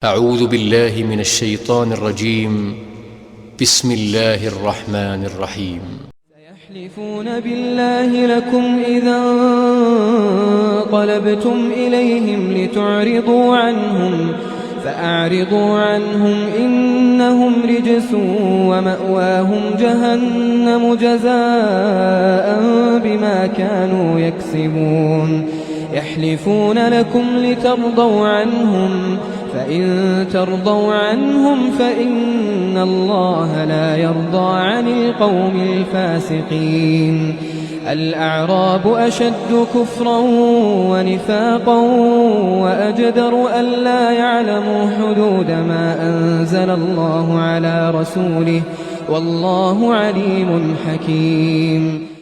أعوذ بالله من الشيطان الرجيم. بسم الله الرحمن الرحيم. سيحلفون بالله لكم إذا انقلبتم إليهم لتعرضوا عنهم فأعرضوا عنهم إنهم رجس ومأواهم جهنم جزاء بما كانوا يكسبون. يحلفون لكم لترضوا عنهم فإن ترضوا عنهم فإن الله لا يرضى عن القوم الفاسقين. الأعراب أشد كفرا ونفاقا وأجدر ألا يعلموا حدود ما أنزل الله على رسوله والله عليم حكيم.